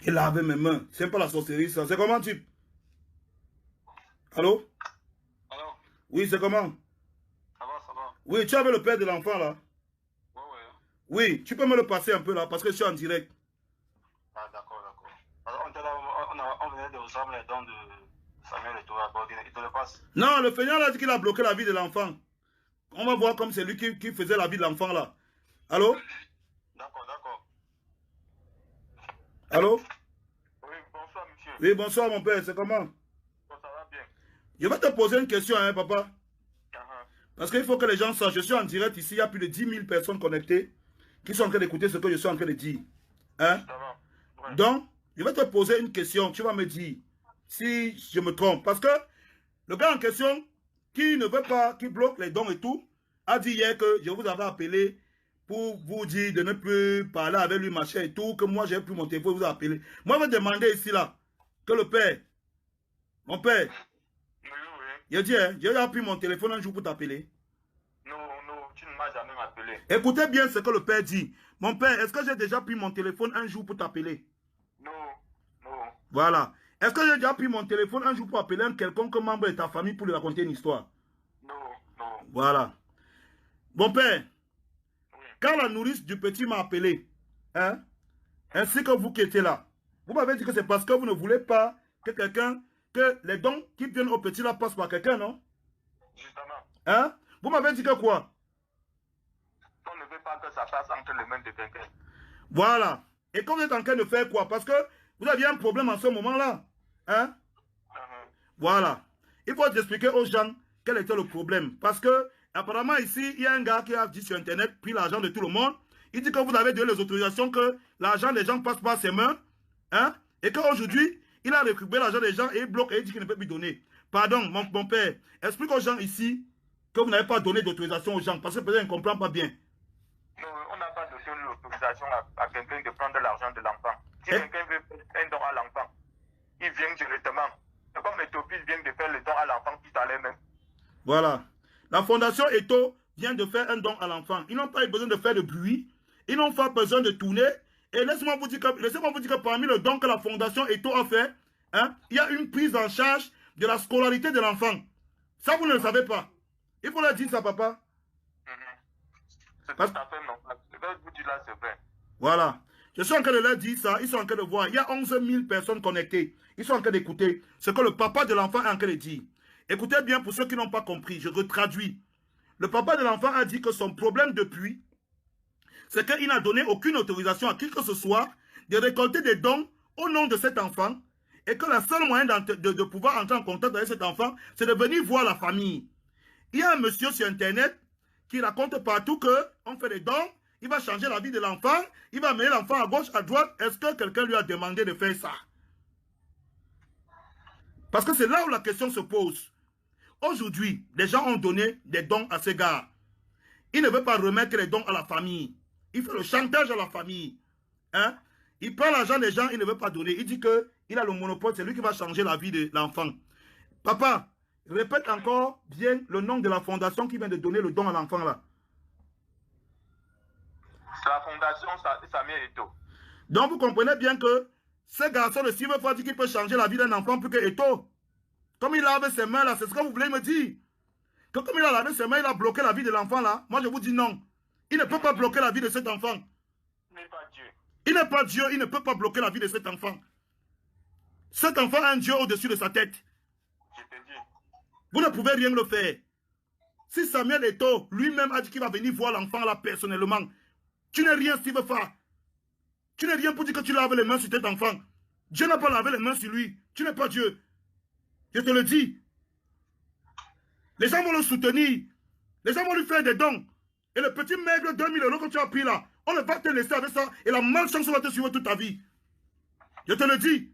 Et laver mes mains. C'est pas la sorcellerie, ça. C'est comment, type? Allô? Allô? Oui, c'est comment? Ça va, ça va. Oui, tu avais le père de l'enfant, là? Ouais, ouais. Oui, tu peux me le passer un peu, là, parce que je suis en direct. Ah, d'accord, d'accord. Alors, on venait de recevoir les dons de Samuel et toi, il te le passe. Non, le Feignant a dit qu'il a bloqué la vie de l'enfant. On va voir comme c'est lui qui faisait la vie de l'enfant, là. Allô? D'accord, d'accord. Allô? Oui, bonsoir, monsieur. Oui, bonsoir, mon père, c'est comment? Ça va bien. Je vais te poser une question, hein, papa. Uh-huh. Parce qu'il faut que les gens sachent, je suis en direct ici, il y a plus de 10 000 personnes connectées qui sont en train d'écouter ce que je suis en train de dire. Hein? Ça va. Ouais. Donc, je vais te poser une question, tu vas me dire si je me trompe. Parce que le gars en question, qui ne veut pas, qui bloque les dons et tout, a dit hier que je vous avais appelé pour vous dire de ne plus parler avec lui, machin et tout, que moi j'ai pris mon téléphone, vous appelé. Moi, je vais demander ici, là, que le père, mon père, Oui, oui. il a dit, hein, j'ai pris mon téléphone un jour pour t'appeler. Non, non, tu ne m'as jamais appelé. Écoutez bien ce que le père dit. Mon père, est-ce que j'ai déjà pris mon téléphone un jour pour t'appeler? Non, non. Voilà. Est-ce que j'ai déjà pris mon téléphone un jour pour appeler un quelconque membre de ta famille pour lui raconter une histoire? Non, non. Voilà. Mon père, Oui. quand la nourrice du petit m'a appelé, hein, ainsi que vous qui étiez là, vous m'avez dit que c'est parce que vous ne voulez pas que quelqu'un, que les dons qui viennent au petit là passent par quelqu'un, non? Justement. Hein? Vous m'avez dit que quoi? On ne veut pas que ça passe entre les mains de quelqu'un. Voilà. Et quand vous êtes en train de faire quoi? Parce que vous aviez un problème en ce moment-là. Hein? Uh-huh. Voilà. Il faut expliquer aux gens quel était le problème. Parce que, apparemment, ici, il y a un gars qui a dit sur Internet, pris l'argent de tout le monde. Il dit que vous avez donné les autorisations que l'argent des gens passe par ses mains. Hein? Et qu'aujourd'hui, il a récupéré l'argent des gens et il bloque et il dit qu'il ne peut plus donner. Pardon, mon père, explique aux gens ici que vous n'avez pas donné d'autorisation aux gens. Parce que peut-être ils ne comprennent pas bien. Non, on n'a pas donné l'autorisation à quelqu'un de prendre l'argent de l'enfant. Si quelqu'un veut faire un don à l'enfant, il vient directement. C'est comme les topis viennent de faire le don à l'enfant tout à l'heure même. Voilà. La fondation Eto vient de faire un don à l'enfant. Ils n'ont pas eu besoin de faire de bruit. Ils n'ont pas besoin de tourner. Et laissez-moi vous dire que parmi le don que la fondation Eto a fait, hein, il y a une prise en charge de la scolarité de l'enfant. Ça, vous ne le savez pas. Il faut leur dire ça, papa. C'est tout à fait normal. Ce que vous dites là, c'est vrai. Voilà. Je suis en train de leur dire ça. Ils sont en train de voir. Il y a 11 000 personnes connectées. Ils sont en train d'écouter ce que le papa de l'enfant est en train de dire. Écoutez bien pour ceux qui n'ont pas compris. Je retraduis. Le papa de l'enfant a dit que son problème depuis, c'est qu'il n'a donné aucune autorisation à qui que ce soit de récolter des dons au nom de cet enfant et que le seul moyen de pouvoir entrer en contact avec cet enfant, c'est de venir voir la famille. Il y a un monsieur sur Internet qui raconte partout qu'on fait des dons, il va changer la vie de l'enfant, il va mener l'enfant à gauche, à droite. Est-ce que quelqu'un lui a demandé de faire ça? Parce que c'est là où la question se pose. Aujourd'hui, les gens ont donné des dons à ces gars. Il ne veut pas remettre les dons à la famille. Il fait le chantage à la famille. Hein? Il prend l'argent des gens, il ne veut pas donner. Il dit qu'il a le monopole, c'est lui qui va changer la vie de l'enfant. Papa, répète encore bien le nom de la fondation qui vient de donner le don à l'enfant là. La fondation Samuel Eto. Donc vous comprenez bien que ce garçon de Silver Ford dit qu'il peut changer la vie d'un enfant plus que Eto. Comme il lave ses mains là, c'est ce que vous voulez me dire. Que comme il a lavé ses mains, il a bloqué la vie de l'enfant là. Moi je vous dis non. Il ne peut pas bloquer la vie de cet enfant. Il n'est pas Dieu. Il n'est pas Dieu, il ne peut pas bloquer la vie de cet enfant. Cet enfant a un Dieu au-dessus de sa tête. Je te dis. Vous ne pouvez rien le faire. Si Samuel Eto lui-même a dit qu'il va venir voir l'enfant là personnellement, tu n'es rien, Steve Fa. Tu n'es rien pour dire que tu laves les mains sur cet enfant. Dieu n'a pas lavé les mains sur lui. Tu n'es pas Dieu. Je te le dis. Les gens vont le soutenir. Les gens vont lui faire des dons. Et le petit maigre 2000 € que tu as pris là, on ne va te laisser avec ça. Et la malchance va te suivre toute ta vie. Je te le dis.